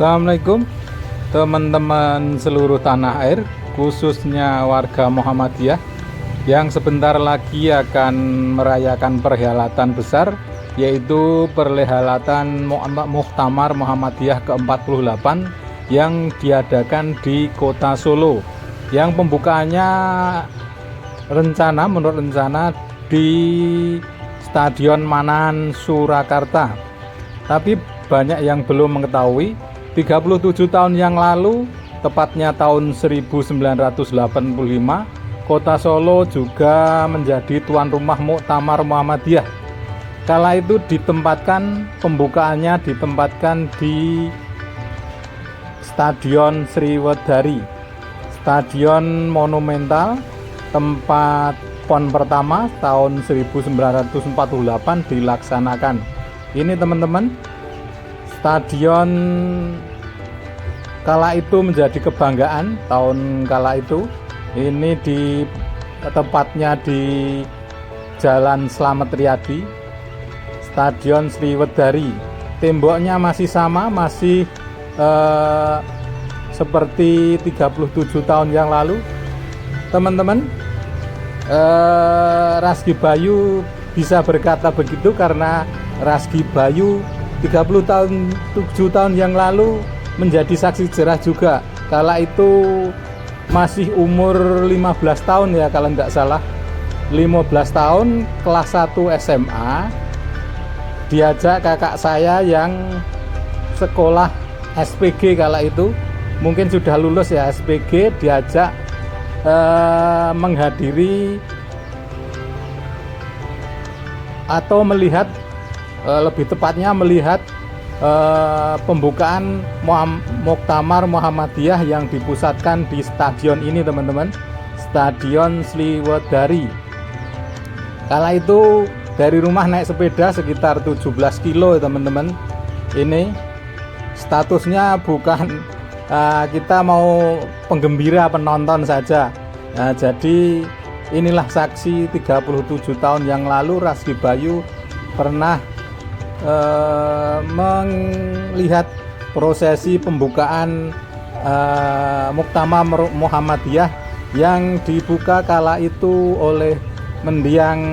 Assalamualaikum teman-teman seluruh tanah air, khususnya warga Muhammadiyah yang sebentar lagi akan merayakan perhelatan besar, yaitu perhelatan Muktamar Muhammadiyah ke-48 yang diadakan di Kota Solo, yang pembukaannya menurut rencana di Stadion Manahan Surakarta. Tapi banyak yang belum mengetahui, 37 tahun yang lalu, tepatnya tahun 1985, Kota Solo juga menjadi tuan rumah Muktamar Muhammadiyah. Kala itu pembukaannya ditempatkan di Stadion Sriwedari, stadion monumental tempat PON pertama tahun 1948 dilaksanakan. Ini teman-teman, stadion kala itu menjadi kebanggaan tahun kala itu. Ini tepatnya di Jalan Slamet Riyadi, Stadion Sriwedari. Temboknya masih sama, masih seperti 37 tahun yang lalu. Teman-teman, Razky Bayu bisa berkata begitu karena Razky Bayu 37 tahun yang lalu menjadi saksi sejarah juga. Kala itu masih umur 15 tahun ya kalau nggak salah, 15 tahun, kelas 1 SMA. Diajak kakak saya yang sekolah SPG kala itu, mungkin sudah lulus ya SPG, diajak menghadiri atau melihat, lebih tepatnya melihat pembukaan Muktamar Muhammadiyah yang dipusatkan di stadion ini teman-teman, Stadion Sriwedari. Kala itu dari rumah naik sepeda sekitar 17 kilo teman-teman. Ini statusnya bukan kita mau penggembira, penonton saja. Jadi inilah saksi 37 tahun yang lalu Razky Bayu pernah melihat prosesi pembukaan Muktamar Muhammadiyah yang dibuka kala itu oleh mendiang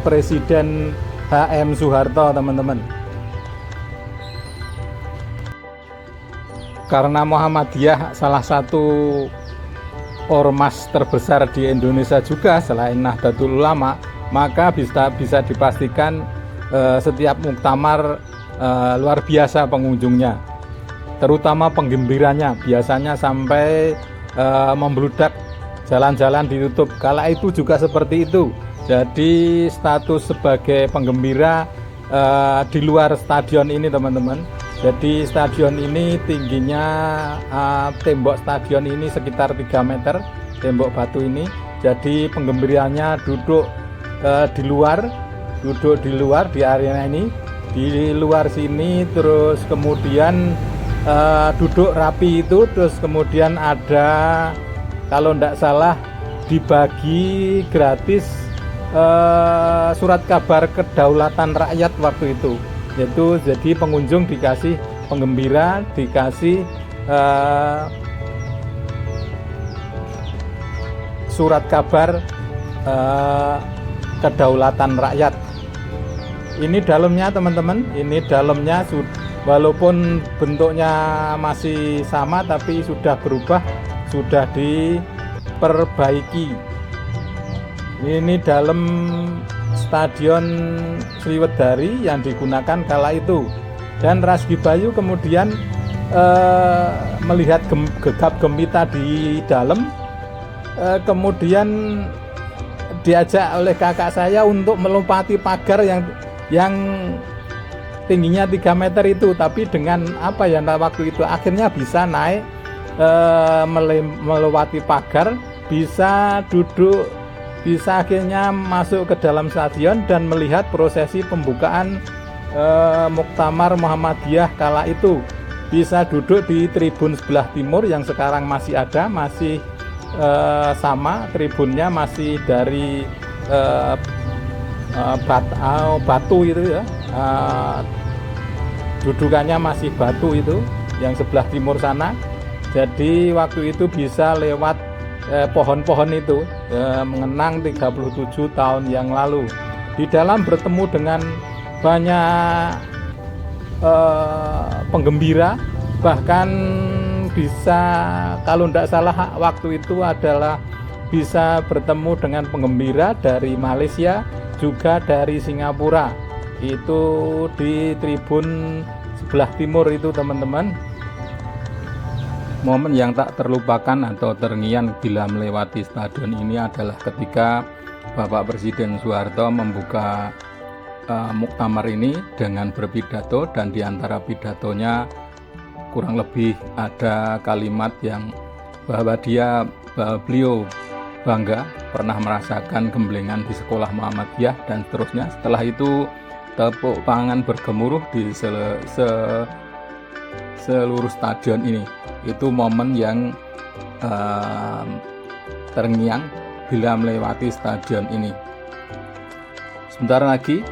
Presiden HM Soeharto teman-teman. Karena Muhammadiyah salah satu ormas terbesar di Indonesia juga selain Nahdlatul Ulama, maka bisa dipastikan setiap muktamar luar biasa pengunjungnya, terutama penggembiranya, biasanya sampai membludak, jalan-jalan ditutup. Kala itu juga seperti itu. Jadi status sebagai penggembira di luar stadion ini teman-teman. Jadi stadion ini tingginya, tembok stadion ini sekitar 3 meter, tembok batu ini. Jadi penggembiranya duduk di luar di area ini, di luar sini, terus kemudian duduk rapi itu, terus kemudian ada, kalau tidak salah, dibagi gratis surat kabar kedaulatan rakyat waktu itu. Yaitu jadi pengunjung dikasih, penggembira dikasih surat kabar kedaulatan rakyat. Ini dalamnya teman-teman, ini dalamnya walaupun bentuknya masih sama tapi sudah berubah, sudah diperbaiki. Ini dalam Stadion Sriwedari yang digunakan kala itu. Dan Razky Bayu kemudian melihat gegap gempita di dalam, kemudian diajak oleh kakak saya untuk melompati pagar yang tingginya 3 meter itu, tapi dengan waktu itu akhirnya bisa naik, melewati pagar, bisa duduk, bisa akhirnya masuk ke dalam stadion dan melihat prosesi pembukaan Muktamar Muhammadiyah kala itu. Bisa duduk di tribun sebelah timur yang sekarang masih ada, masih sama, tribunnya masih dari batu itu ya, dudukannya masih batu itu. yang sebelah timur sana. Jadi waktu itu bisa lewat pohon-pohon itu mengenang 37 tahun yang lalu. Di dalam bertemu dengan banyak penggembira, bahkan bisa, kalau tidak salah waktu itu adalah bisa bertemu dengan penggembira dari Malaysia, juga dari Singapura. Itu di tribun sebelah timur itu teman-teman. Momen yang tak terlupakan atau terngiang bila melewati stadion ini adalah ketika Bapak Presiden Soeharto membuka muktamar ini dengan berpidato, dan di antara pidatonya kurang lebih ada kalimat yang bahwa beliau bangga pernah merasakan gemblengan di sekolah Muhammadiyah dan seterusnya. Setelah itu tepuk tangan bergemuruh di seluruh stadion ini. Itu momen yang terngiang bila melewati stadion ini. Sebentar lagi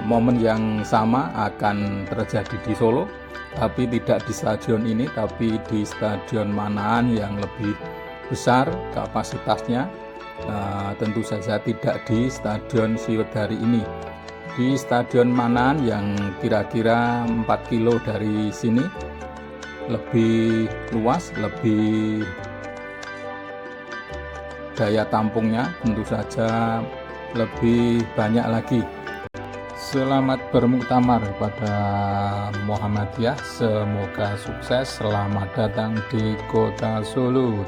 momen yang sama akan terjadi di Solo, tapi tidak di stadion ini, tapi di Stadion Manahan yang lebih besar kapasitasnya. Tentu saja tidak di Stadion Sriwedari ini, di Stadion Manahan yang kira-kira 4 kilo dari sini, lebih luas, lebih daya tampungnya tentu saja lebih banyak lagi. Selamat bermuktamar kepada Muhammadiyah, semoga sukses. Selamat datang di Kota Solo.